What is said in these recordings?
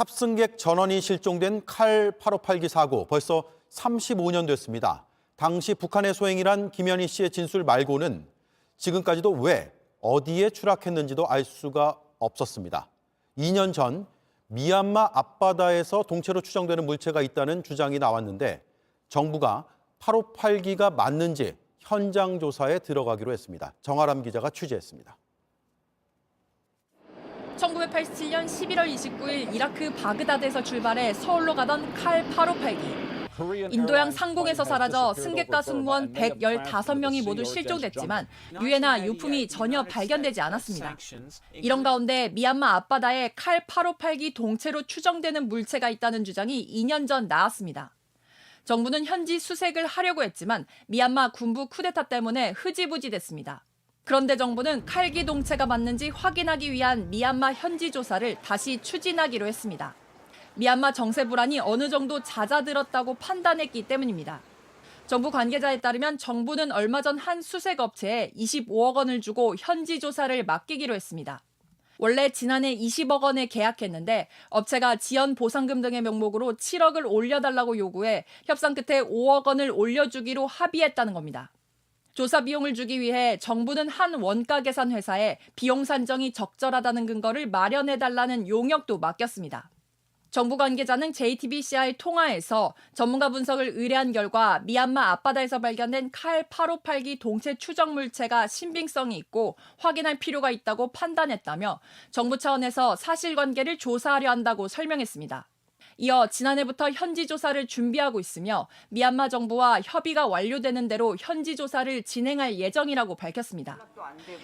탑승객 전원이 실종된 칼 858기 사고 벌써 35년 됐습니다. 당시 북한의 소행이란 김현희 씨의 진술 말고는 지금까지도 왜, 어디에 추락했는지도 알 수가 없었습니다. 2년 전 미얀마 앞바다에서 동체로 추정되는 물체가 있다는 주장이 나왔는데 정부가 858기가 맞는지 현장 조사에 들어가기로 했습니다. 정아람 기자가 취재했습니다. 1987년 11월 29일 이라크 바그다드에서 출발해 서울로 가던 칼 858기. 인도양 상공에서 사라져 승객과 승무원 115명이 모두 실종됐지만 유해나 유품이 전혀 발견되지 않았습니다. 이런 가운데 미얀마 앞바다에 칼 858기 동체로 추정되는 물체가 있다는 주장이 2년 전 나왔습니다. 정부는 현지 수색을 하려고 했지만 미얀마 군부 쿠데타 때문에 흐지부지 됐습니다. 그런데 정부는 칼기 동체가 맞는지 확인하기 위한 미얀마 현지 조사를 다시 추진하기로 했습니다. 미얀마 정세 불안이 어느 정도 잦아들었다고 판단했기 때문입니다. 정부 관계자에 따르면 정부는 얼마 전 한 수색업체에 25억 원을 주고 현지 조사를 맡기기로 했습니다. 원래 지난해 20억 원에 계약했는데 업체가 지연 보상금 등의 명목으로 7억을 올려달라고 요구해 협상 끝에 5억 원을 올려주기로 합의했다는 겁니다. 조사 비용을 주기 위해 정부는 한 원가 계산 회사에 비용 산정이 적절하다는 근거를 마련해달라는 용역도 맡겼습니다. 정부 관계자는 JTBC와의 통화에서 전문가 분석을 의뢰한 결과 미얀마 앞바다에서 발견된 칼 858기 동체 추정 물체가 신빙성이 있고 확인할 필요가 있다고 판단했다며 정부 차원에서 사실관계를 조사하려 한다고 설명했습니다. 이어 지난해부터 현지 조사를 준비하고 있으며 미얀마 정부와 협의가 완료되는 대로 현지 조사를 진행할 예정이라고 밝혔습니다.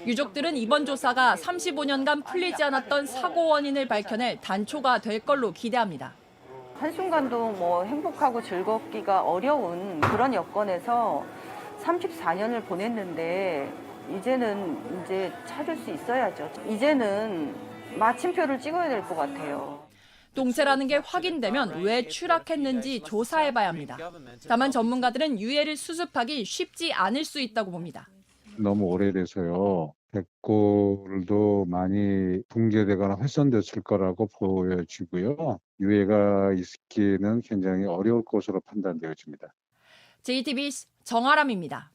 유족들은 이번 조사가 35년간 풀리지 않았던 사고 원인을 밝혀낼 단초가 될 걸로 기대합니다. 한순간도 행복하고 즐겁기가 어려운 그런 여건에서 34년을 보냈는데 이제 찾을 수 있어야죠. 이제는 마침표를 찍어야 될 것 같아요. 동체라는 게 확인되면 왜 추락했는지 조사해봐야 합니다. 다만 전문가들은 유해를 수습하기 쉽지 않을 수 있다고 봅니다. 너무 오래돼서요. 백골도 많이 붕괴되거나 훼손됐을 거라고 보여지고요. 유해가 있기는 굉장히 어려울 것으로 판단되어집니다. JTBC 정아람입니다.